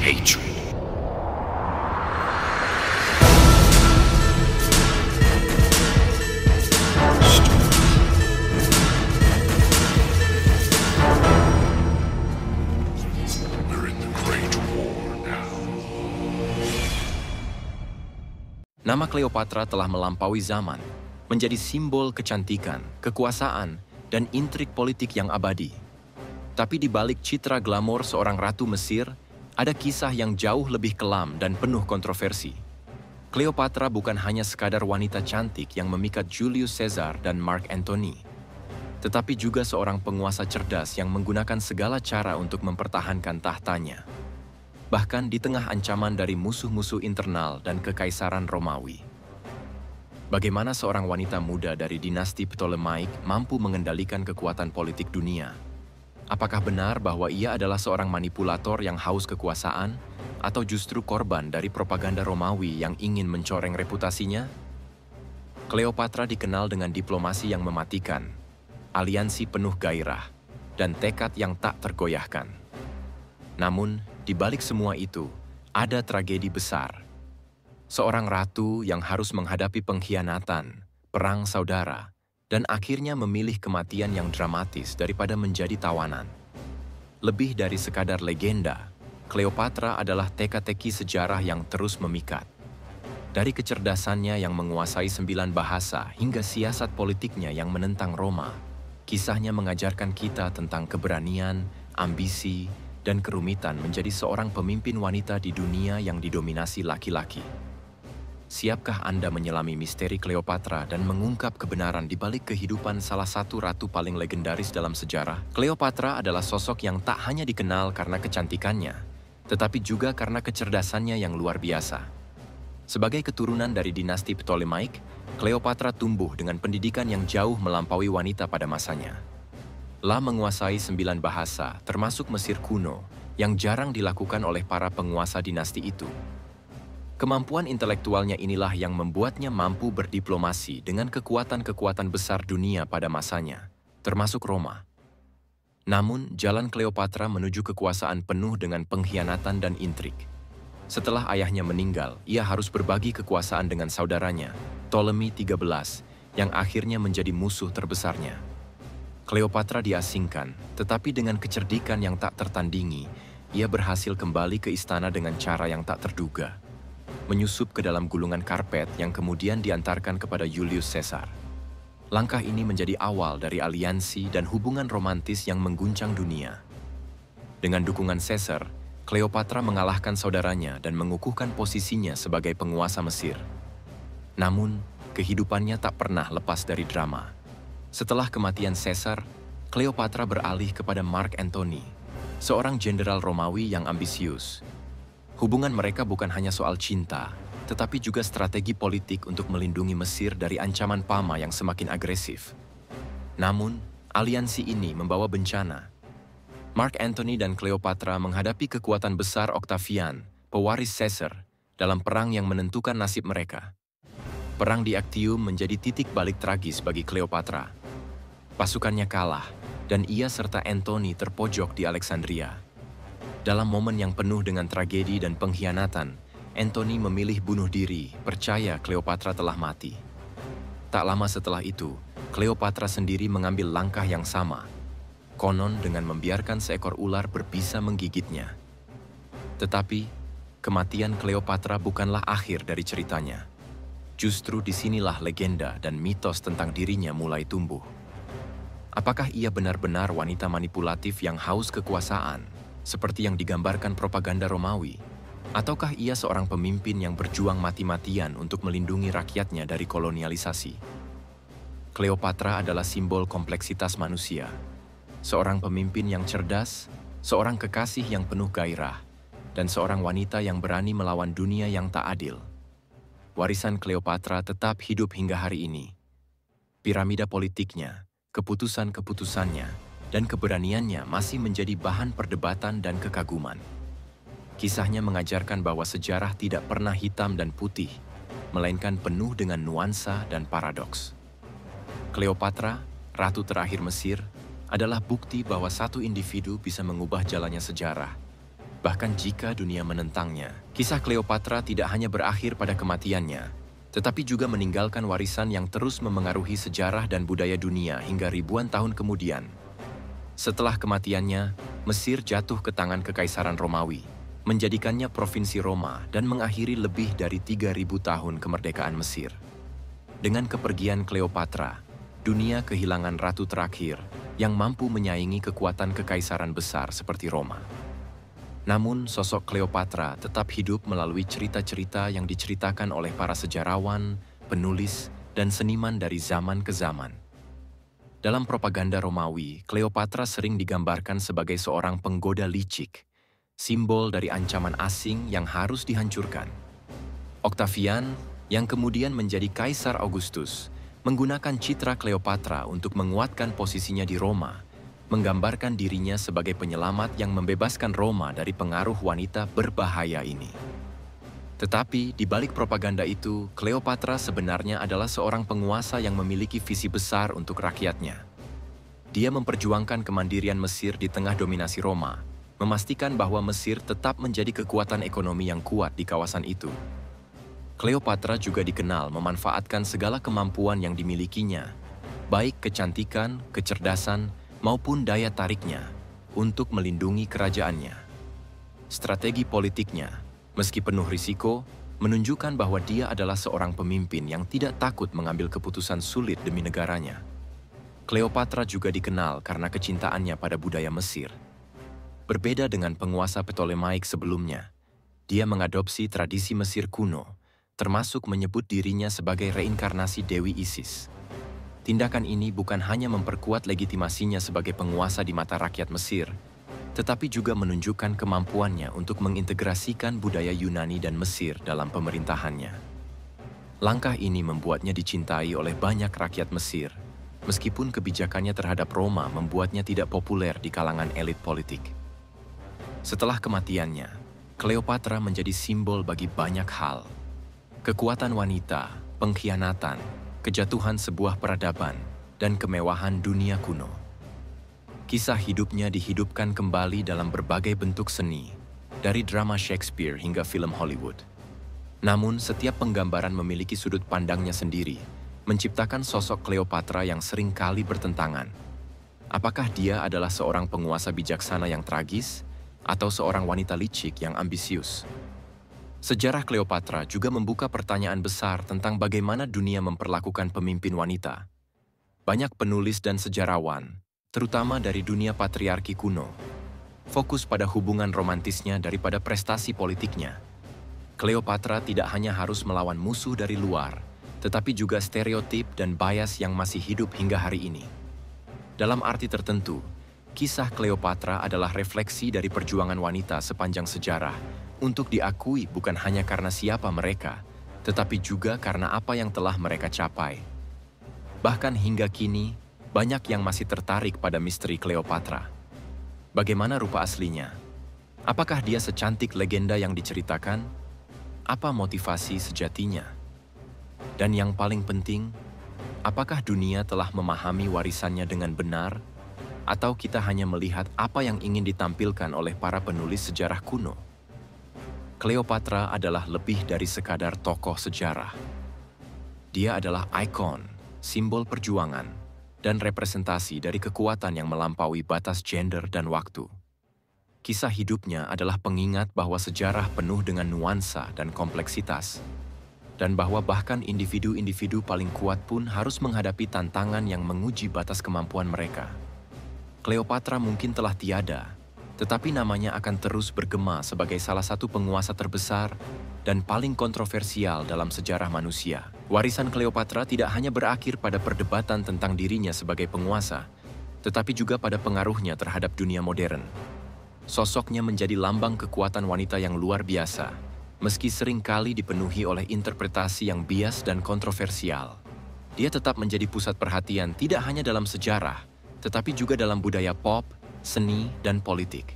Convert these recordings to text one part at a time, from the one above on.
hatred. We're in the Great War now. Nama Cleopatra telah melampaui zaman, menjadi simbol kecantikan, kekuasaan, dan intrik politik yang abadi. Tapi di balik citra glamor seorang ratu Mesir, ada kisah yang jauh lebih kelam dan penuh kontroversi. Cleopatra bukan hanya sekadar wanita cantik yang memikat Julius Caesar dan Mark Antony, tetapi juga seorang penguasa cerdas yang menggunakan segala cara untuk mempertahankan tahtanya. Bahkan di tengah ancaman dari musuh-musuh internal dan kekaisaran Romawi. Bagaimana seorang wanita muda dari dinasti Ptolemaic mampu mengendalikan kekuatan politik dunia? Apakah benar bahwa ia adalah seorang manipulator yang haus kekuasaan, atau justru korban dari propaganda Romawi yang ingin mencoreng reputasinya? Cleopatra dikenal dengan diplomasi yang mematikan, aliansi penuh gairah, dan tekad yang tak tergoyahkan. Namun, di balik semua itu, ada tragedi besar. Seorang ratu yang harus menghadapi pengkhianatan, perang saudara, dan akhirnya memilih kematian yang dramatis daripada menjadi tawanan. Lebih dari sekadar legenda, Cleopatra adalah teka-teki sejarah yang terus memikat. Dari kecerdasannya yang menguasai 9 bahasa hingga siasat politiknya yang menentang Roma, kisahnya mengajarkan kita tentang keberanian, ambisi, dan kerumitan menjadi seorang pemimpin wanita di dunia yang didominasi laki-laki. Siapkah Anda menyelami misteri Cleopatra dan mengungkap kebenaran di balik kehidupan salah satu ratu paling legendaris dalam sejarah? Cleopatra adalah sosok yang tak hanya dikenal karena kecantikannya, tetapi juga karena kecerdasannya yang luar biasa. Sebagai keturunan dari dinasti Ptolemaic, Cleopatra tumbuh dengan pendidikan yang jauh melampaui wanita pada masanya. Lah menguasai 9 bahasa, termasuk Mesir kuno, yang jarang dilakukan oleh para penguasa dinasti itu. Kemampuan intelektualnya inilah yang membuatnya mampu berdiplomasi dengan kekuatan-kekuatan besar dunia pada masanya, termasuk Roma. Namun, jalan Cleopatra menuju kekuasaan penuh dengan pengkhianatan dan intrik. Setelah ayahnya meninggal, ia harus berbagi kekuasaan dengan saudaranya, Ptolemy XIII, yang akhirnya menjadi musuh terbesarnya. Cleopatra diasingkan, tetapi dengan kecerdikan yang tak tertandingi, ia berhasil kembali ke istana dengan cara yang tak terduga. Menyusup ke dalam gulungan karpet yang kemudian diantarkan kepada Julius Caesar. Langkah ini menjadi awal dari aliansi dan hubungan romantis yang mengguncang dunia. Dengan dukungan Caesar, Cleopatra mengalahkan saudaranya dan mengukuhkan posisinya sebagai penguasa Mesir. Namun, kehidupannya tak pernah lepas dari drama. Setelah kematian Caesar, Cleopatra beralih kepada Mark Antony, seorang jenderal Romawi yang ambisius. Hubungan mereka bukan hanya soal cinta, tetapi juga strategi politik untuk melindungi Mesir dari ancaman Pama yang semakin agresif. Namun, aliansi ini membawa bencana. Mark Antony dan Cleopatra menghadapi kekuatan besar Octavian, pewaris Caesar, dalam perang yang menentukan nasib mereka. Perang di Actium menjadi titik balik tragis bagi Cleopatra. Pasukannya kalah, dan ia serta Antony terpojok di Alexandria. Dalam momen yang penuh dengan tragedi dan pengkhianatan, Antony memilih bunuh diri, percaya Cleopatra telah mati. Tak lama setelah itu, Cleopatra sendiri mengambil langkah yang sama, konon dengan membiarkan seekor ular berbisa menggigitnya. Tetapi, kematian Cleopatra bukanlah akhir dari ceritanya. Justru disinilah legenda dan mitos tentang dirinya mulai tumbuh. Apakah ia benar-benar wanita manipulatif yang haus kekuasaan, seperti yang digambarkan propaganda Romawi? Ataukah ia seorang pemimpin yang berjuang mati-matian untuk melindungi rakyatnya dari kolonialisasi? Cleopatra adalah simbol kompleksitas manusia. Seorang pemimpin yang cerdas, seorang kekasih yang penuh gairah, dan seorang wanita yang berani melawan dunia yang tak adil. Warisan Cleopatra tetap hidup hingga hari ini. Piramida politiknya, keputusan-keputusannya, dan keberaniannya masih menjadi bahan perdebatan dan kekaguman. Kisahnya mengajarkan bahwa sejarah tidak pernah hitam dan putih, melainkan penuh dengan nuansa dan paradoks. Cleopatra, ratu terakhir Mesir, adalah bukti bahwa satu individu bisa mengubah jalannya sejarah. Bahkan jika dunia menentangnya, kisah Cleopatra tidak hanya berakhir pada kematiannya, tetapi juga meninggalkan warisan yang terus memengaruhi sejarah dan budaya dunia hingga ribuan tahun kemudian. Setelah kematiannya, Mesir jatuh ke tangan Kekaisaran Romawi, menjadikannya Provinsi Roma dan mengakhiri lebih dari 3.000 tahun kemerdekaan Mesir. Dengan kepergian Cleopatra, dunia kehilangan ratu terakhir yang mampu menyaingi kekuatan kekaisaran besar seperti Roma. Namun, sosok Cleopatra tetap hidup melalui cerita-cerita yang diceritakan oleh para sejarawan, penulis, dan seniman dari zaman ke zaman. Dalam propaganda Romawi, Cleopatra sering digambarkan sebagai seorang penggoda licik, simbol dari ancaman asing yang harus dihancurkan. Octavian, yang kemudian menjadi Kaisar Augustus, menggunakan citra Cleopatra untuk menguatkan posisinya di Roma, menggambarkan dirinya sebagai penyelamat yang membebaskan Roma dari pengaruh wanita berbahaya ini. Tetapi di balik propaganda itu, Cleopatra sebenarnya adalah seorang penguasa yang memiliki visi besar untuk rakyatnya. Dia memperjuangkan kemandirian Mesir di tengah dominasi Roma, memastikan bahwa Mesir tetap menjadi kekuatan ekonomi yang kuat di kawasan itu. Cleopatra juga dikenal memanfaatkan segala kemampuan yang dimilikinya, baik kecantikan, kecerdasan, maupun daya tariknya untuk melindungi kerajaannya. Strategi politiknya, meski penuh risiko, menunjukkan bahwa dia adalah seorang pemimpin yang tidak takut mengambil keputusan sulit demi negaranya. Cleopatra juga dikenal karena kecintaannya pada budaya Mesir. Berbeda dengan penguasa Ptolemaic sebelumnya, dia mengadopsi tradisi Mesir kuno, termasuk menyebut dirinya sebagai reinkarnasi Dewi Isis. Tindakan ini bukan hanya memperkuat legitimasinya sebagai penguasa di mata rakyat Mesir, tetapi juga menunjukkan kemampuannya untuk mengintegrasikan budaya Yunani dan Mesir dalam pemerintahannya. Langkah ini membuatnya dicintai oleh banyak rakyat Mesir, meskipun kebijakannya terhadap Roma membuatnya tidak populer di kalangan elit politik. Setelah kematiannya, Cleopatra menjadi simbol bagi banyak hal. Kekuatan wanita, pengkhianatan, kejatuhan sebuah peradaban, dan kemewahan dunia kuno. Kisah hidupnya dihidupkan kembali dalam berbagai bentuk seni, dari drama Shakespeare hingga film Hollywood. Namun, setiap penggambaran memiliki sudut pandangnya sendiri, menciptakan sosok Cleopatra yang sering kali bertentangan. Apakah dia adalah seorang penguasa bijaksana yang tragis, atau seorang wanita licik yang ambisius? Sejarah Cleopatra juga membuka pertanyaan besar tentang bagaimana dunia memperlakukan pemimpin wanita. Banyak penulis dan sejarawan, terutama dari dunia patriarki kuno, fokus pada hubungan romantisnya daripada prestasi politiknya. Cleopatra tidak hanya harus melawan musuh dari luar, tetapi juga stereotip dan bias yang masih hidup hingga hari ini. Dalam arti tertentu, kisah Cleopatra adalah refleksi dari perjuangan wanita sepanjang sejarah, untuk diakui bukan hanya karena siapa mereka, tetapi juga karena apa yang telah mereka capai. Bahkan hingga kini, banyak yang masih tertarik pada misteri Cleopatra. Bagaimana rupa aslinya? Apakah dia secantik legenda yang diceritakan? Apa motivasi sejatinya? Dan yang paling penting, apakah dunia telah memahami warisannya dengan benar? Atau kita hanya melihat apa yang ingin ditampilkan oleh para penulis sejarah kuno? Cleopatra adalah lebih dari sekadar tokoh sejarah. Dia adalah ikon, simbol perjuangan, dan representasi dari kekuatan yang melampaui batas gender dan waktu. Kisah hidupnya adalah pengingat bahwa sejarah penuh dengan nuansa dan kompleksitas, dan bahwa bahkan individu-individu paling kuat pun harus menghadapi tantangan yang menguji batas kemampuan mereka. Cleopatra mungkin telah tiada, tetapi namanya akan terus bergema sebagai salah satu penguasa terbesar dan paling kontroversial dalam sejarah manusia. Warisan Cleopatra tidak hanya berakhir pada perdebatan tentang dirinya sebagai penguasa, tetapi juga pada pengaruhnya terhadap dunia modern. Sosoknya menjadi lambang kekuatan wanita yang luar biasa, meski sering kali dipenuhi oleh interpretasi yang bias dan kontroversial. Dia tetap menjadi pusat perhatian tidak hanya dalam sejarah, tetapi juga dalam budaya pop, seni, dan politik.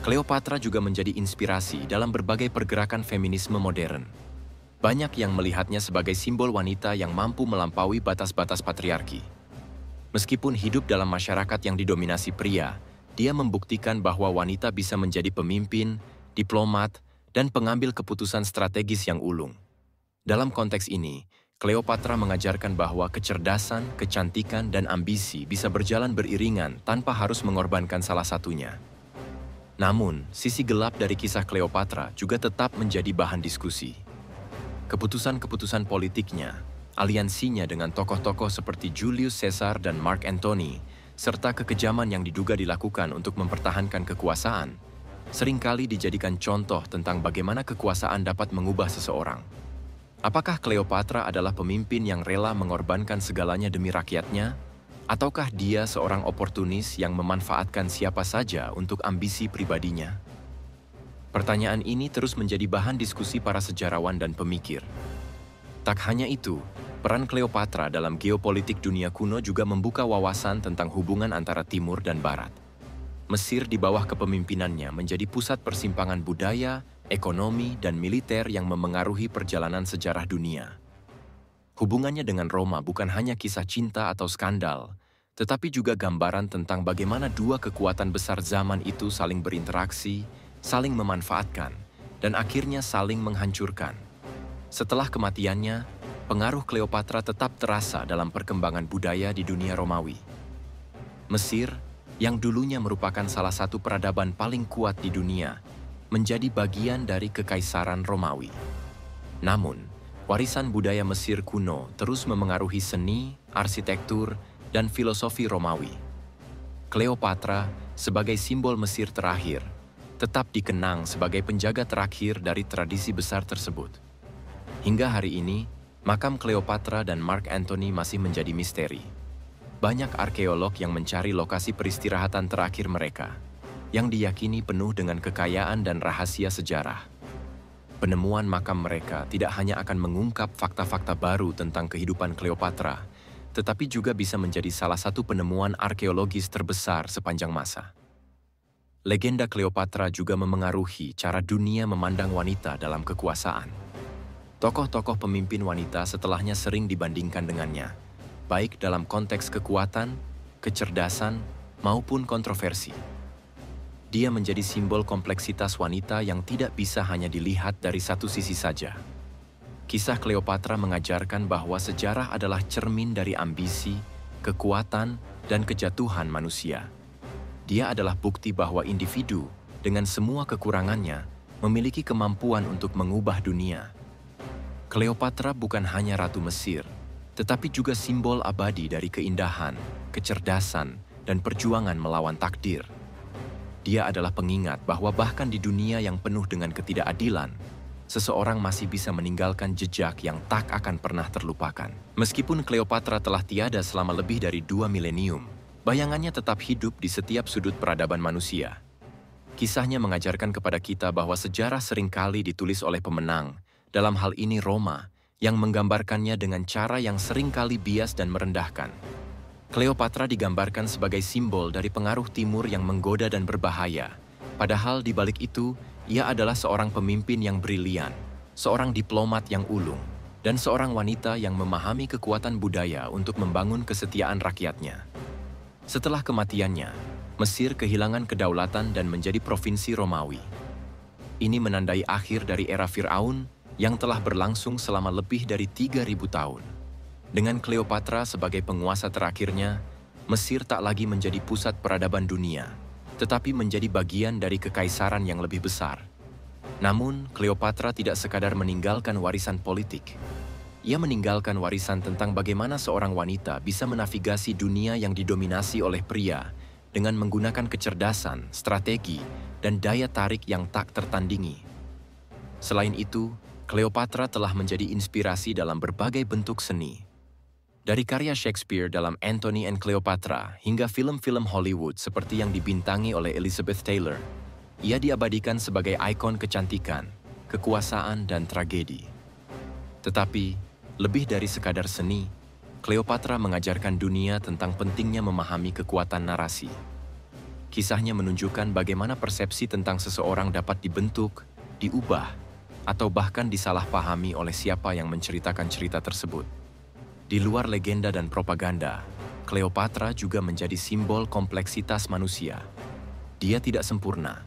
Cleopatra juga menjadi inspirasi dalam berbagai pergerakan feminisme modern. Banyak yang melihatnya sebagai simbol wanita yang mampu melampaui batas-batas patriarki. Meskipun hidup dalam masyarakat yang didominasi pria, Dia membuktikan bahwa wanita bisa menjadi pemimpin, diplomat, dan pengambil keputusan strategis yang ulung. Dalam konteks ini, Cleopatra mengajarkan bahwa kecerdasan, kecantikan, dan ambisi bisa berjalan beriringan tanpa harus mengorbankan salah satunya. Namun, sisi gelap dari kisah Cleopatra juga tetap menjadi bahan diskusi. Keputusan-keputusan politiknya, aliansinya dengan tokoh-tokoh seperti Julius Caesar dan Mark Antony, serta kekejaman yang diduga dilakukan untuk mempertahankan kekuasaan, seringkali dijadikan contoh tentang bagaimana kekuasaan dapat mengubah seseorang. Apakah Cleopatra adalah pemimpin yang rela mengorbankan segalanya demi rakyatnya? Ataukah dia seorang oportunis yang memanfaatkan siapa saja untuk ambisi pribadinya? Pertanyaan ini terus menjadi bahan diskusi para sejarawan dan pemikir. Tak hanya itu, peran Cleopatra dalam geopolitik dunia kuno juga membuka wawasan tentang hubungan antara Timur dan Barat. Mesir di bawah kepemimpinannya menjadi pusat persimpangan budaya, ekonomi, dan militer yang memengaruhi perjalanan sejarah dunia. Hubungannya dengan Roma bukan hanya kisah cinta atau skandal, tetapi juga gambaran tentang bagaimana dua kekuatan besar zaman itu saling berinteraksi, saling memanfaatkan, dan akhirnya saling menghancurkan. Setelah kematiannya, pengaruh Cleopatra tetap terasa dalam perkembangan budaya di dunia Romawi. Mesir, yang dulunya merupakan salah satu peradaban paling kuat di dunia, menjadi bagian dari Kekaisaran Romawi. Namun, warisan budaya Mesir kuno terus memengaruhi seni, arsitektur, dan filosofi Romawi. Cleopatra, sebagai simbol Mesir terakhir, tetap dikenang sebagai penjaga terakhir dari tradisi besar tersebut. Hingga hari ini, makam Cleopatra dan Mark Antony masih menjadi misteri. Banyak arkeolog yang mencari lokasi peristirahatan terakhir mereka, yang diyakini penuh dengan kekayaan dan rahasia sejarah. Penemuan makam mereka tidak hanya akan mengungkap fakta-fakta baru tentang kehidupan Cleopatra, tetapi juga bisa menjadi salah satu penemuan arkeologis terbesar sepanjang masa. Legenda Cleopatra juga memengaruhi cara dunia memandang wanita dalam kekuasaan. Tokoh-tokoh pemimpin wanita setelahnya sering dibandingkan dengannya, baik dalam konteks kekuatan, kecerdasan, maupun kontroversi. Dia menjadi simbol kompleksitas wanita yang tidak bisa hanya dilihat dari satu sisi saja. Kisah Cleopatra mengajarkan bahwa sejarah adalah cermin dari ambisi, kekuatan, dan kejatuhan manusia. Dia adalah bukti bahwa individu, dengan semua kekurangannya, memiliki kemampuan untuk mengubah dunia. Cleopatra bukan hanya Ratu Mesir, tetapi juga simbol abadi dari keindahan, kecerdasan, dan perjuangan melawan takdir. Dia adalah pengingat bahwa bahkan di dunia yang penuh dengan ketidakadilan, seseorang masih bisa meninggalkan jejak yang tak akan pernah terlupakan. Meskipun Cleopatra telah tiada selama lebih dari 2 milenium, bayangannya tetap hidup di setiap sudut peradaban manusia. Kisahnya mengajarkan kepada kita bahwa sejarah seringkali ditulis oleh pemenang, dalam hal ini Roma, yang menggambarkannya dengan cara yang seringkali bias dan merendahkan. Cleopatra digambarkan sebagai simbol dari pengaruh timur yang menggoda dan berbahaya. Padahal di balik itu, ia adalah seorang pemimpin yang brilian, seorang diplomat yang ulung, dan seorang wanita yang memahami kekuatan budaya untuk membangun kesetiaan rakyatnya. Setelah kematiannya, Mesir kehilangan kedaulatan dan menjadi provinsi Romawi. Ini menandai akhir dari era Firaun yang telah berlangsung selama lebih dari 3.000 tahun. Dengan Cleopatra sebagai penguasa terakhirnya, Mesir tak lagi menjadi pusat peradaban dunia, tetapi menjadi bagian dari kekaisaran yang lebih besar. Namun, Cleopatra tidak sekadar meninggalkan warisan politik. Ia meninggalkan warisan tentang bagaimana seorang wanita bisa menavigasi dunia yang didominasi oleh pria dengan menggunakan kecerdasan, strategi, dan daya tarik yang tak tertandingi. Selain itu, Cleopatra telah menjadi inspirasi dalam berbagai bentuk seni. Dari karya Shakespeare dalam Antony and Cleopatra hingga film-film Hollywood seperti yang dibintangi oleh Elizabeth Taylor, ia diabadikan sebagai ikon kecantikan, kekuasaan, dan tragedi. Tetapi, lebih dari sekadar seni, Cleopatra mengajarkan dunia tentang pentingnya memahami kekuatan narasi. Kisahnya menunjukkan bagaimana persepsi tentang seseorang dapat dibentuk, diubah, atau bahkan disalahpahami oleh siapa yang menceritakan cerita tersebut. Di luar legenda dan propaganda, Cleopatra juga menjadi simbol kompleksitas manusia. Dia tidak sempurna.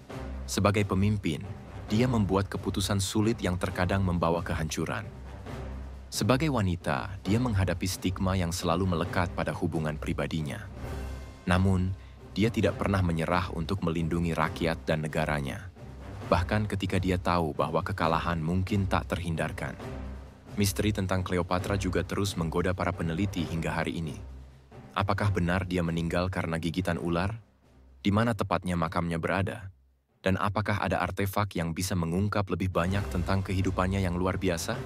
Sebagai pemimpin, dia membuat keputusan sulit yang terkadang membawa kehancuran. Sebagai wanita, dia menghadapi stigma yang selalu melekat pada hubungan pribadinya. Namun, dia tidak pernah menyerah untuk melindungi rakyat dan negaranya. Bahkan ketika dia tahu bahwa kekalahan mungkin tak terhindarkan. Misteri tentang Cleopatra juga terus menggoda para peneliti hingga hari ini. Apakah benar dia meninggal karena gigitan ular? Di mana tepatnya makamnya berada? Dan apakah ada artefak yang bisa mengungkap lebih banyak tentang kehidupannya yang luar biasa?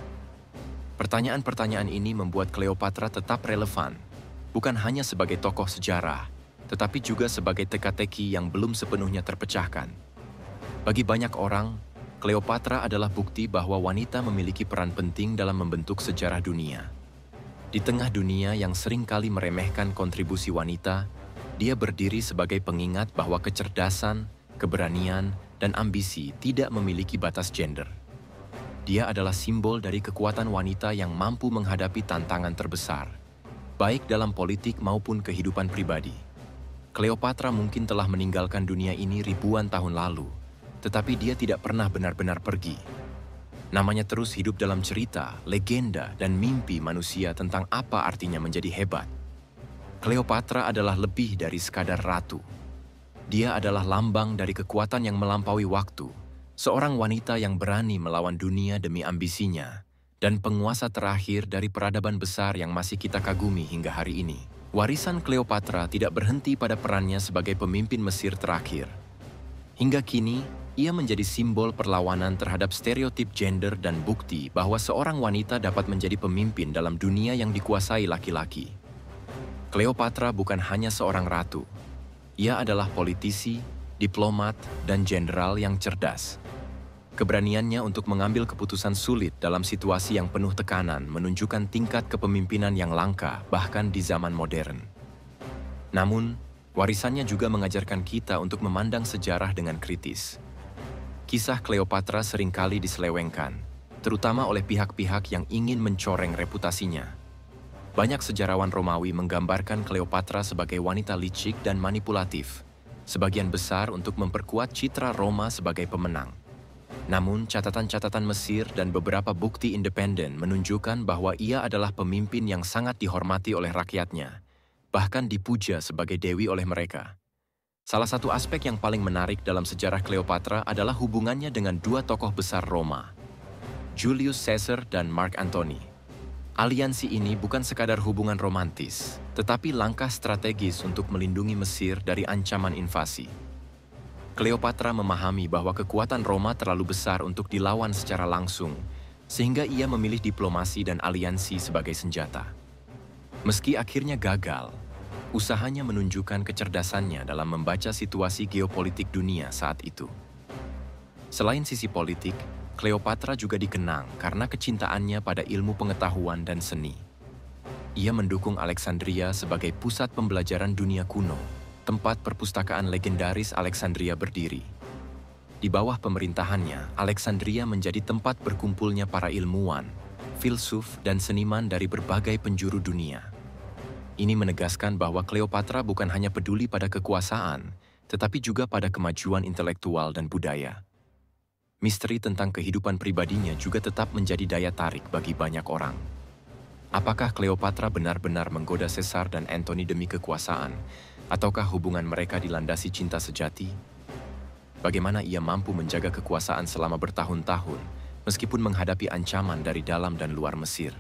Pertanyaan-pertanyaan ini membuat Cleopatra tetap relevan, bukan hanya sebagai tokoh sejarah, tetapi juga sebagai teka-teki yang belum sepenuhnya terpecahkan. Bagi banyak orang, Cleopatra adalah bukti bahwa wanita memiliki peran penting dalam membentuk sejarah dunia. Di tengah dunia yang seringkali meremehkan kontribusi wanita, dia berdiri sebagai pengingat bahwa kecerdasan, keberanian, dan ambisi tidak memiliki batas gender. Dia adalah simbol dari kekuatan wanita yang mampu menghadapi tantangan terbesar, baik dalam politik maupun kehidupan pribadi. Cleopatra mungkin telah meninggalkan dunia ini ribuan tahun lalu, tetapi dia tidak pernah benar-benar pergi. Namanya terus hidup dalam cerita, legenda, dan mimpi manusia tentang apa artinya menjadi hebat. Cleopatra adalah lebih dari sekadar ratu. Dia adalah lambang dari kekuatan yang melampaui waktu, seorang wanita yang berani melawan dunia demi ambisinya, dan penguasa terakhir dari peradaban besar yang masih kita kagumi hingga hari ini. Warisan Cleopatra tidak berhenti pada perannya sebagai pemimpin Mesir terakhir. Hingga kini, ia menjadi simbol perlawanan terhadap stereotip gender dan bukti bahwa seorang wanita dapat menjadi pemimpin dalam dunia yang dikuasai laki-laki. Cleopatra bukan hanya seorang ratu. Ia adalah politisi, diplomat, dan jenderal yang cerdas. Keberaniannya untuk mengambil keputusan sulit dalam situasi yang penuh tekanan menunjukkan tingkat kepemimpinan yang langka bahkan di zaman modern. Namun, warisannya juga mengajarkan kita untuk memandang sejarah dengan kritis. Kisah Cleopatra seringkali diselewengkan, terutama oleh pihak-pihak yang ingin mencoreng reputasinya. Banyak sejarawan Romawi menggambarkan Cleopatra sebagai wanita licik dan manipulatif, sebagian besar untuk memperkuat citra Roma sebagai pemenang. Namun, catatan-catatan Mesir dan beberapa bukti independen menunjukkan bahwa ia adalah pemimpin yang sangat dihormati oleh rakyatnya, bahkan dipuja sebagai dewi oleh mereka. Salah satu aspek yang paling menarik dalam sejarah Cleopatra adalah hubungannya dengan dua tokoh besar Roma, Julius Caesar dan Mark Antony. Aliansi ini bukan sekadar hubungan romantis, tetapi langkah strategis untuk melindungi Mesir dari ancaman invasi. Cleopatra memahami bahwa kekuatan Roma terlalu besar untuk dilawan secara langsung, sehingga ia memilih diplomasi dan aliansi sebagai senjata. Meski akhirnya gagal, usahanya menunjukkan kecerdasannya dalam membaca situasi geopolitik dunia saat itu. Selain sisi politik, Cleopatra juga dikenang karena kecintaannya pada ilmu pengetahuan dan seni. Ia mendukung Alexandria sebagai pusat pembelajaran dunia kuno, tempat perpustakaan legendaris Alexandria berdiri. Di bawah pemerintahannya, Alexandria menjadi tempat berkumpulnya para ilmuwan, filsuf, dan seniman dari berbagai penjuru dunia. Ini menegaskan bahwa Cleopatra bukan hanya peduli pada kekuasaan, tetapi juga pada kemajuan intelektual dan budaya. Misteri tentang kehidupan pribadinya juga tetap menjadi daya tarik bagi banyak orang. Apakah Cleopatra benar-benar menggoda Caesar dan Antony demi kekuasaan, ataukah hubungan mereka dilandasi cinta sejati? Bagaimana ia mampu menjaga kekuasaan selama bertahun-tahun, meskipun menghadapi ancaman dari dalam dan luar Mesir?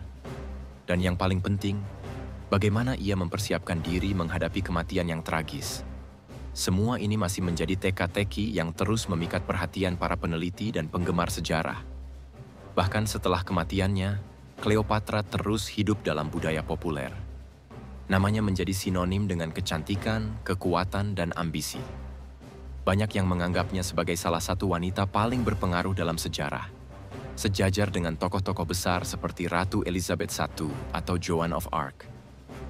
Dan yang paling penting, bagaimana ia mempersiapkan diri menghadapi kematian yang tragis? Semua ini masih menjadi teka-teki yang terus memikat perhatian para peneliti dan penggemar sejarah. Bahkan setelah kematiannya, Cleopatra terus hidup dalam budaya populer. Namanya menjadi sinonim dengan kecantikan, kekuatan, dan ambisi. Banyak yang menganggapnya sebagai salah satu wanita paling berpengaruh dalam sejarah, sejajar dengan tokoh-tokoh besar seperti Ratu Elizabeth I atau Joan of Arc.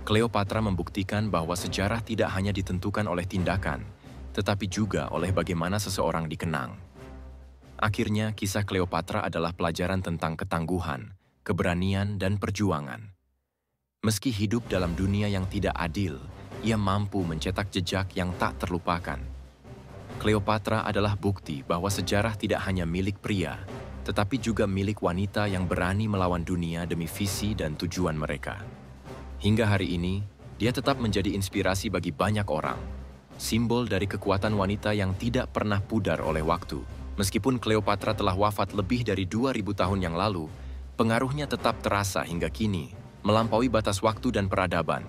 Cleopatra membuktikan bahwa sejarah tidak hanya ditentukan oleh tindakan, tetapi juga oleh bagaimana seseorang dikenang. Akhirnya, kisah Cleopatra adalah pelajaran tentang ketangguhan, keberanian, dan perjuangan. Meski hidup dalam dunia yang tidak adil, ia mampu mencetak jejak yang tak terlupakan. Cleopatra adalah bukti bahwa sejarah tidak hanya milik pria, tetapi juga milik wanita yang berani melawan dunia demi visi dan tujuan mereka. Hingga hari ini, dia tetap menjadi inspirasi bagi banyak orang, simbol dari kekuatan wanita yang tidak pernah pudar oleh waktu. Meskipun Cleopatra telah wafat lebih dari 2000 tahun yang lalu, pengaruhnya tetap terasa hingga kini, melampaui batas waktu dan peradaban.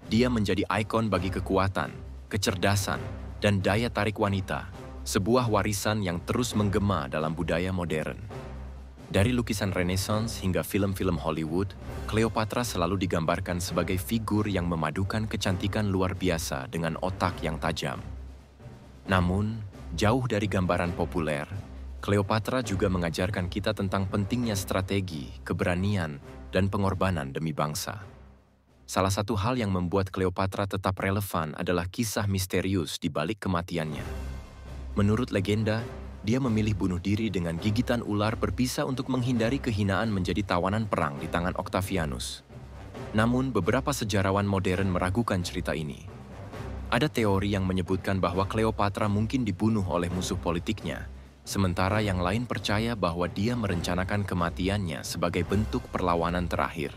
Dia menjadi ikon bagi kekuatan, kecerdasan, dan daya tarik wanita, sebuah warisan yang terus menggema dalam budaya modern. Dari lukisan Renaissance hingga film-film Hollywood, Cleopatra selalu digambarkan sebagai figur yang memadukan kecantikan luar biasa dengan otak yang tajam. Namun, jauh dari gambaran populer, Cleopatra juga mengajarkan kita tentang pentingnya strategi, keberanian, dan pengorbanan demi bangsa. Salah satu hal yang membuat Cleopatra tetap relevan adalah kisah misterius di balik kematiannya. Menurut legenda, dia memilih bunuh diri dengan gigitan ular berbisa untuk menghindari kehinaan menjadi tawanan perang di tangan Octavianus. Namun, beberapa sejarawan modern meragukan cerita ini. Ada teori yang menyebutkan bahwa Cleopatra mungkin dibunuh oleh musuh politiknya, sementara yang lain percaya bahwa dia merencanakan kematiannya sebagai bentuk perlawanan terakhir.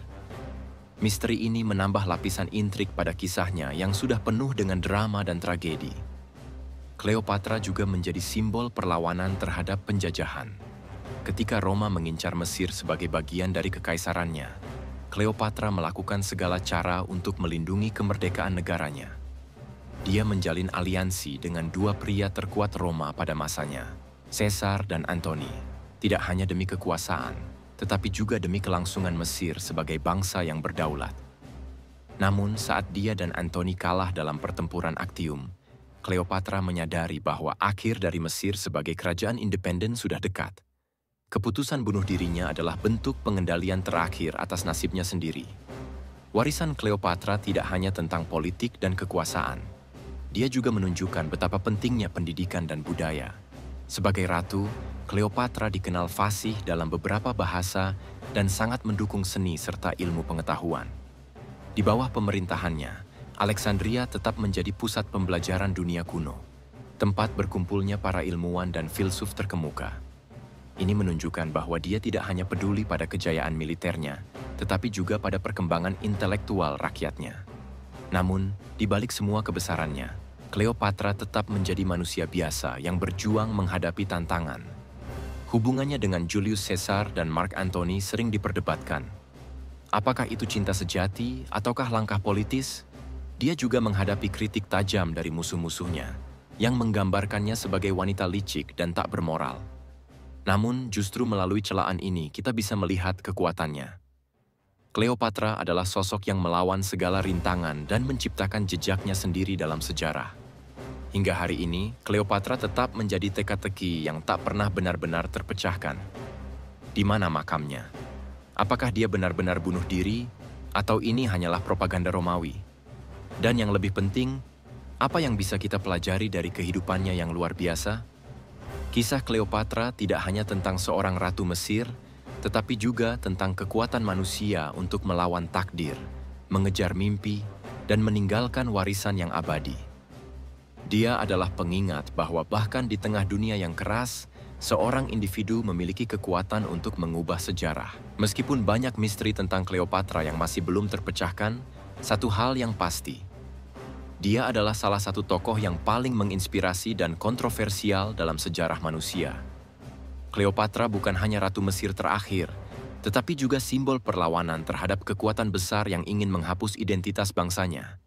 Misteri ini menambah lapisan intrik pada kisahnya yang sudah penuh dengan drama dan tragedi. Cleopatra juga menjadi simbol perlawanan terhadap penjajahan. Ketika Roma mengincar Mesir sebagai bagian dari kekaisarannya, Cleopatra melakukan segala cara untuk melindungi kemerdekaan negaranya. Dia menjalin aliansi dengan dua pria terkuat Roma pada masanya, Caesar dan Antony, tidak hanya demi kekuasaan, tetapi juga demi kelangsungan Mesir sebagai bangsa yang berdaulat. Namun saat dia dan Antony kalah dalam pertempuran Actium, Cleopatra menyadari bahwa akhir dari Mesir sebagai kerajaan independen sudah dekat. Keputusan bunuh dirinya adalah bentuk pengendalian terakhir atas nasibnya sendiri. Warisan Cleopatra tidak hanya tentang politik dan kekuasaan. Dia juga menunjukkan betapa pentingnya pendidikan dan budaya. Sebagai ratu, Cleopatra dikenal fasih dalam beberapa bahasa dan sangat mendukung seni serta ilmu pengetahuan. Di bawah pemerintahannya, Alexandria tetap menjadi pusat pembelajaran dunia kuno, tempat berkumpulnya para ilmuwan dan filsuf terkemuka. Ini menunjukkan bahwa dia tidak hanya peduli pada kejayaan militernya, tetapi juga pada perkembangan intelektual rakyatnya. Namun, di balik semua kebesarannya, Cleopatra tetap menjadi manusia biasa yang berjuang menghadapi tantangan. Hubungannya dengan Julius Caesar dan Mark Antony sering diperdebatkan. Apakah itu cinta sejati ataukah langkah politis? Dia juga menghadapi kritik tajam dari musuh-musuhnya, yang menggambarkannya sebagai wanita licik dan tak bermoral. Namun, justru melalui celaan ini kita bisa melihat kekuatannya. Cleopatra adalah sosok yang melawan segala rintangan dan menciptakan jejaknya sendiri dalam sejarah. Hingga hari ini, Cleopatra tetap menjadi teka-teki yang tak pernah benar-benar terpecahkan. Di mana makamnya? Apakah dia benar-benar bunuh diri, atau ini hanyalah propaganda Romawi? Dan yang lebih penting, apa yang bisa kita pelajari dari kehidupannya yang luar biasa? Kisah Cleopatra tidak hanya tentang seorang ratu Mesir, tetapi juga tentang kekuatan manusia untuk melawan takdir, mengejar mimpi, dan meninggalkan warisan yang abadi. Dia adalah pengingat bahwa bahkan di tengah dunia yang keras, seorang individu memiliki kekuatan untuk mengubah sejarah. Meskipun banyak misteri tentang Cleopatra yang masih belum terpecahkan, satu hal yang pasti, dia adalah salah satu tokoh yang paling menginspirasi dan kontroversial dalam sejarah manusia. Cleopatra bukan hanya ratu Mesir terakhir, tetapi juga simbol perlawanan terhadap kekuatan besar yang ingin menghapus identitas bangsanya.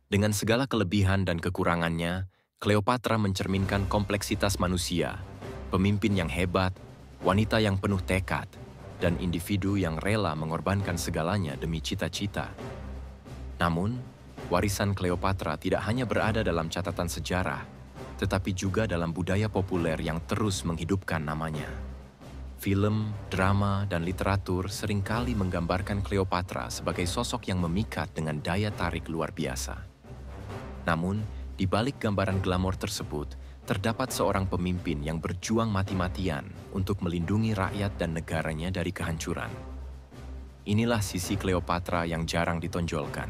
Dengan segala kelebihan dan kekurangannya, Cleopatra mencerminkan kompleksitas manusia, pemimpin yang hebat, wanita yang penuh tekad, dan individu yang rela mengorbankan segalanya demi cita-cita. Namun, warisan Cleopatra tidak hanya berada dalam catatan sejarah, tetapi juga dalam budaya populer yang terus menghidupkan namanya. Film, drama, dan literatur seringkali menggambarkan Cleopatra sebagai sosok yang memikat dengan daya tarik luar biasa. Namun, di balik gambaran glamor tersebut, terdapat seorang pemimpin yang berjuang mati-matian untuk melindungi rakyat dan negaranya dari kehancuran. Inilah sisi Cleopatra yang jarang ditonjolkan.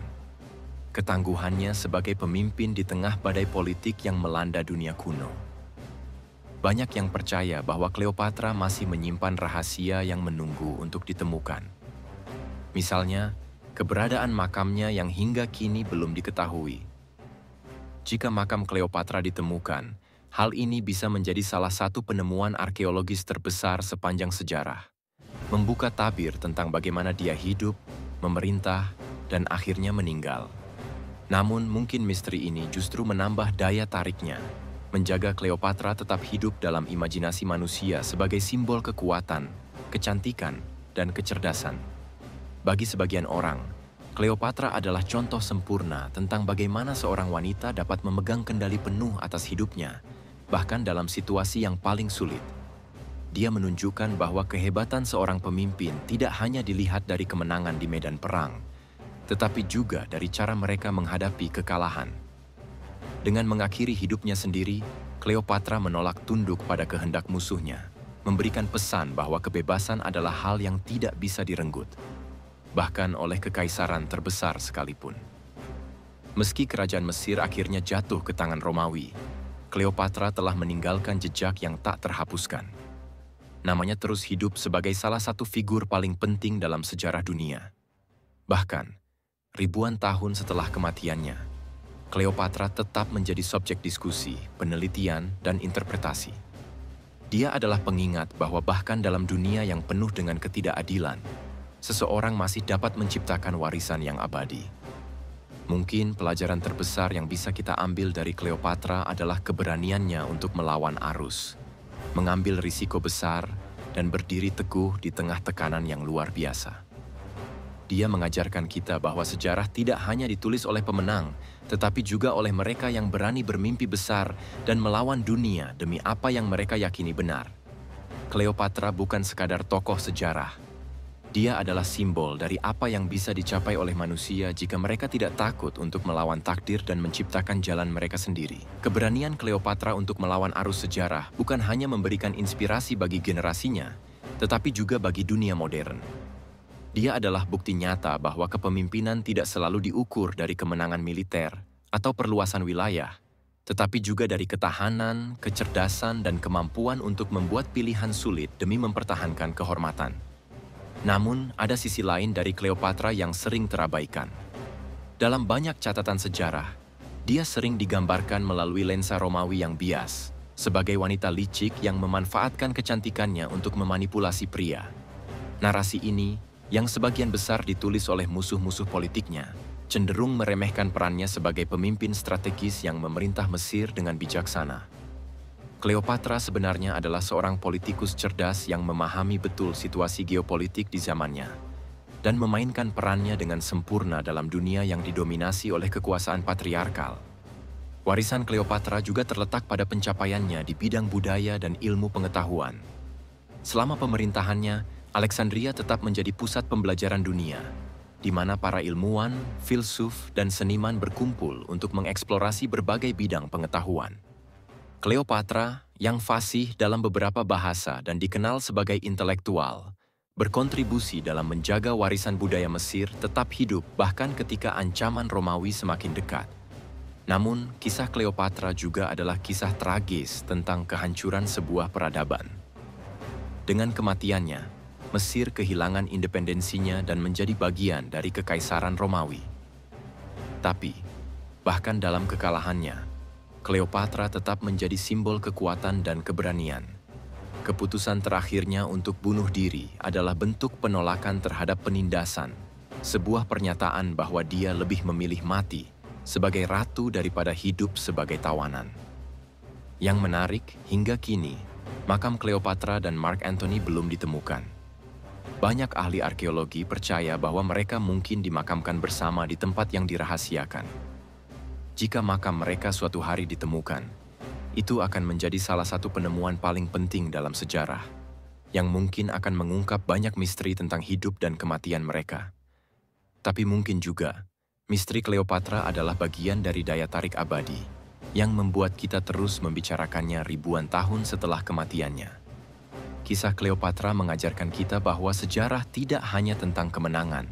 ketangguhannya sebagai pemimpin di tengah badai politik yang melanda dunia kuno. Banyak yang percaya bahwa Cleopatra masih menyimpan rahasia yang menunggu untuk ditemukan. Misalnya, keberadaan makamnya yang hingga kini belum diketahui. Jika makam Cleopatra ditemukan, hal ini bisa menjadi salah satu penemuan arkeologis terbesar sepanjang sejarah, membuka tabir tentang bagaimana dia hidup, memerintah, dan akhirnya meninggal. Namun mungkin misteri ini justru menambah daya tariknya, menjaga Cleopatra tetap hidup dalam imajinasi manusia sebagai simbol kekuatan, kecantikan, dan kecerdasan. Bagi sebagian orang, Cleopatra adalah contoh sempurna tentang bagaimana seorang wanita dapat memegang kendali penuh atas hidupnya, bahkan dalam situasi yang paling sulit. Dia menunjukkan bahwa kehebatan seorang pemimpin tidak hanya dilihat dari kemenangan di medan perang, tetapi juga dari cara mereka menghadapi kekalahan. Dengan mengakhiri hidupnya sendiri, Cleopatra menolak tunduk pada kehendak musuhnya, memberikan pesan bahwa kebebasan adalah hal yang tidak bisa direnggut, bahkan oleh kekaisaran terbesar sekalipun. Meski kerajaan Mesir akhirnya jatuh ke tangan Romawi, Cleopatra telah meninggalkan jejak yang tak terhapuskan. Namanya terus hidup sebagai salah satu figur paling penting dalam sejarah dunia. Bahkan, ribuan tahun setelah kematiannya, Cleopatra tetap menjadi subjek diskusi, penelitian, dan interpretasi. Dia adalah pengingat bahwa bahkan dalam dunia yang penuh dengan ketidakadilan, seseorang masih dapat menciptakan warisan yang abadi. Mungkin pelajaran terbesar yang bisa kita ambil dari Cleopatra adalah keberaniannya untuk melawan arus, mengambil risiko besar, dan berdiri teguh di tengah tekanan yang luar biasa. Dia mengajarkan kita bahwa sejarah tidak hanya ditulis oleh pemenang, tetapi juga oleh mereka yang berani bermimpi besar dan melawan dunia demi apa yang mereka yakini benar. Cleopatra bukan sekadar tokoh sejarah. Dia adalah simbol dari apa yang bisa dicapai oleh manusia jika mereka tidak takut untuk melawan takdir dan menciptakan jalan mereka sendiri. Keberanian Cleopatra untuk melawan arus sejarah bukan hanya memberikan inspirasi bagi generasinya, tetapi juga bagi dunia modern. Dia adalah bukti nyata bahwa kepemimpinan tidak selalu diukur dari kemenangan militer atau perluasan wilayah, tetapi juga dari ketahanan, kecerdasan, dan kemampuan untuk membuat pilihan sulit demi mempertahankan kehormatan. Namun, ada sisi lain dari Cleopatra yang sering terabaikan. Dalam banyak catatan sejarah, dia sering digambarkan melalui lensa Romawi yang bias, sebagai wanita licik yang memanfaatkan kecantikannya untuk memanipulasi pria. Narasi ini, yang sebagian besar ditulis oleh musuh-musuh politiknya, cenderung meremehkan perannya sebagai pemimpin strategis yang memerintah Mesir dengan bijaksana. Cleopatra sebenarnya adalah seorang politikus cerdas yang memahami betul situasi geopolitik di zamannya dan memainkan perannya dengan sempurna dalam dunia yang didominasi oleh kekuasaan patriarkal. Warisan Cleopatra juga terletak pada pencapaiannya di bidang budaya dan ilmu pengetahuan. Selama pemerintahannya, Alexandria tetap menjadi pusat pembelajaran dunia, di mana para ilmuwan, filsuf, dan seniman berkumpul untuk mengeksplorasi berbagai bidang pengetahuan. Cleopatra, yang fasih dalam beberapa bahasa dan dikenal sebagai intelektual, berkontribusi dalam menjaga warisan budaya Mesir tetap hidup bahkan ketika ancaman Romawi semakin dekat. Namun, kisah Cleopatra juga adalah kisah tragis tentang kehancuran sebuah peradaban. Dengan kematiannya, Mesir kehilangan independensinya dan menjadi bagian dari Kekaisaran Romawi. Tapi, bahkan dalam kekalahannya, Cleopatra tetap menjadi simbol kekuatan dan keberanian. Keputusan terakhirnya untuk bunuh diri adalah bentuk penolakan terhadap penindasan, sebuah pernyataan bahwa dia lebih memilih mati sebagai ratu daripada hidup sebagai tawanan. Yang menarik, hingga kini, makam Cleopatra dan Mark Antony belum ditemukan. Banyak ahli arkeologi percaya bahwa mereka mungkin dimakamkan bersama di tempat yang dirahasiakan. Jika makam mereka suatu hari ditemukan, itu akan menjadi salah satu penemuan paling penting dalam sejarah, yang mungkin akan mengungkap banyak misteri tentang hidup dan kematian mereka. Tapi mungkin juga, misteri Cleopatra adalah bagian dari daya tarik abadi, yang membuat kita terus membicarakannya ribuan tahun setelah kematiannya. Kisah Cleopatra mengajarkan kita bahwa sejarah tidak hanya tentang kemenangan,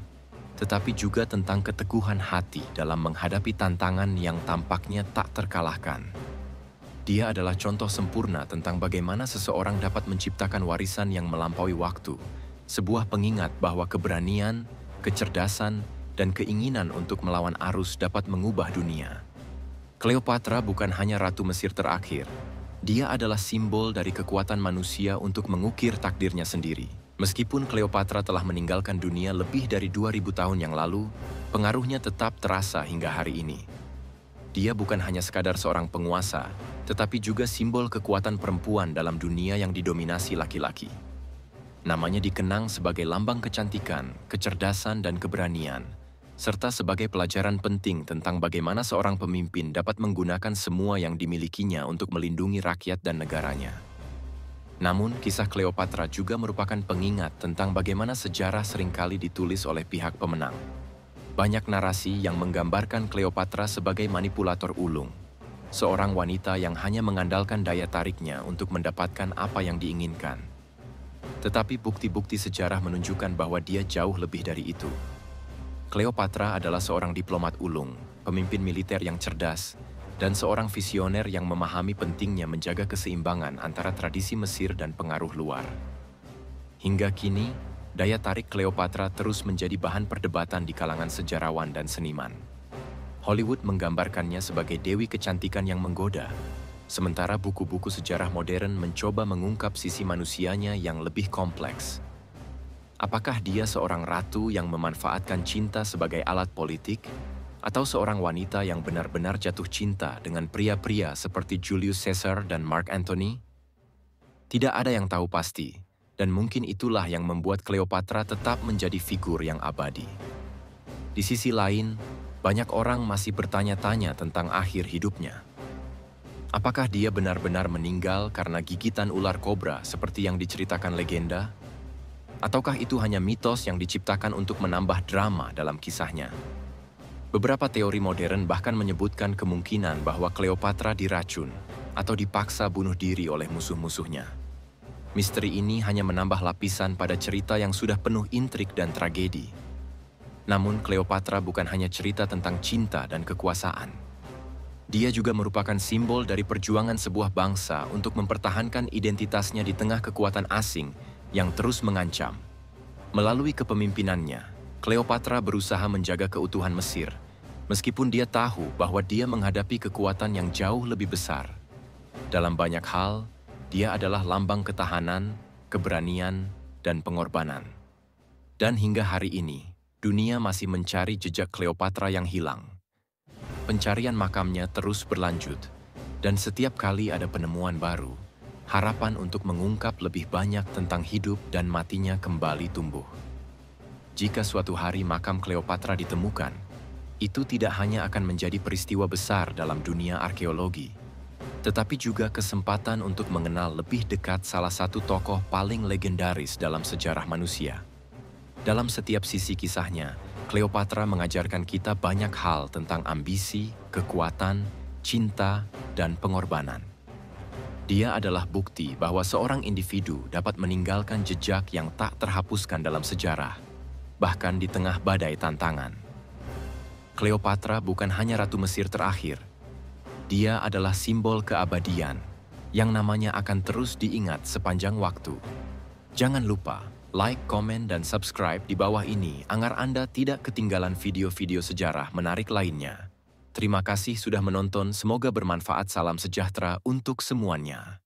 tetapi juga tentang keteguhan hati dalam menghadapi tantangan yang tampaknya tak terkalahkan. Dia adalah contoh sempurna tentang bagaimana seseorang dapat menciptakan warisan yang melampaui waktu, sebuah pengingat bahwa keberanian, kecerdasan, dan keinginan untuk melawan arus dapat mengubah dunia. Cleopatra bukan hanya ratu Mesir terakhir. Dia adalah simbol dari kekuatan manusia untuk mengukir takdirnya sendiri. Meskipun Cleopatra telah meninggalkan dunia lebih dari 2000 tahun yang lalu, pengaruhnya tetap terasa hingga hari ini. Dia bukan hanya sekadar seorang penguasa, tetapi juga simbol kekuatan perempuan dalam dunia yang didominasi laki-laki. Namanya dikenang sebagai lambang kecantikan, kecerdasan, dan keberanian, serta sebagai pelajaran penting tentang bagaimana seorang pemimpin dapat menggunakan semua yang dimilikinya untuk melindungi rakyat dan negaranya. Namun, kisah Cleopatra juga merupakan pengingat tentang bagaimana sejarah seringkali ditulis oleh pihak pemenang. Banyak narasi yang menggambarkan Cleopatra sebagai manipulator ulung, seorang wanita yang hanya mengandalkan daya tariknya untuk mendapatkan apa yang diinginkan. Tetapi bukti-bukti sejarah menunjukkan bahwa dia jauh lebih dari itu. Cleopatra adalah seorang diplomat ulung, pemimpin militer yang cerdas, dan seorang visioner yang memahami pentingnya menjaga keseimbangan antara tradisi Mesir dan pengaruh luar. Hingga kini, daya tarik Cleopatra terus menjadi bahan perdebatan di kalangan sejarawan dan seniman. Hollywood menggambarkannya sebagai dewi kecantikan yang menggoda, sementara buku-buku sejarah modern mencoba mengungkap sisi manusianya yang lebih kompleks. Apakah dia seorang ratu yang memanfaatkan cinta sebagai alat politik, atau seorang wanita yang benar-benar jatuh cinta dengan pria-pria seperti Julius Caesar dan Mark Antony? Tidak ada yang tahu pasti, dan mungkin itulah yang membuat Cleopatra tetap menjadi figur yang abadi. Di sisi lain, banyak orang masih bertanya-tanya tentang akhir hidupnya. Apakah dia benar-benar meninggal karena gigitan ular kobra seperti yang diceritakan legenda? Ataukah itu hanya mitos yang diciptakan untuk menambah drama dalam kisahnya? Beberapa teori modern bahkan menyebutkan kemungkinan bahwa Cleopatra diracun atau dipaksa bunuh diri oleh musuh-musuhnya. Misteri ini hanya menambah lapisan pada cerita yang sudah penuh intrik dan tragedi. Namun Cleopatra bukan hanya cerita tentang cinta dan kekuasaan. Dia juga merupakan simbol dari perjuangan sebuah bangsa untuk mempertahankan identitasnya di tengah kekuatan asing yang terus mengancam. Melalui kepemimpinannya, Cleopatra berusaha menjaga keutuhan Mesir, meskipun dia tahu bahwa dia menghadapi kekuatan yang jauh lebih besar. Dalam banyak hal, dia adalah lambang ketahanan, keberanian, dan pengorbanan. Dan hingga hari ini, dunia masih mencari jejak Cleopatra yang hilang. Pencarian makamnya terus berlanjut, dan setiap kali ada penemuan baru, harapan untuk mengungkap lebih banyak tentang hidup dan matinya kembali tumbuh. Jika suatu hari makam Cleopatra ditemukan, itu tidak hanya akan menjadi peristiwa besar dalam dunia arkeologi, tetapi juga kesempatan untuk mengenal lebih dekat salah satu tokoh paling legendaris dalam sejarah manusia. Dalam setiap sisi kisahnya, Cleopatra mengajarkan kita banyak hal tentang ambisi, kekuatan, cinta, dan pengorbanan. Dia adalah bukti bahwa seorang individu dapat meninggalkan jejak yang tak terhapuskan dalam sejarah, bahkan di tengah badai tantangan. Cleopatra bukan hanya ratu Mesir terakhir. Dia adalah simbol keabadian yang namanya akan terus diingat sepanjang waktu. Jangan lupa like, komen, dan subscribe di bawah ini agar Anda tidak ketinggalan video-video sejarah menarik lainnya. Terima kasih sudah menonton, semoga bermanfaat. Salam sejahtera untuk semuanya.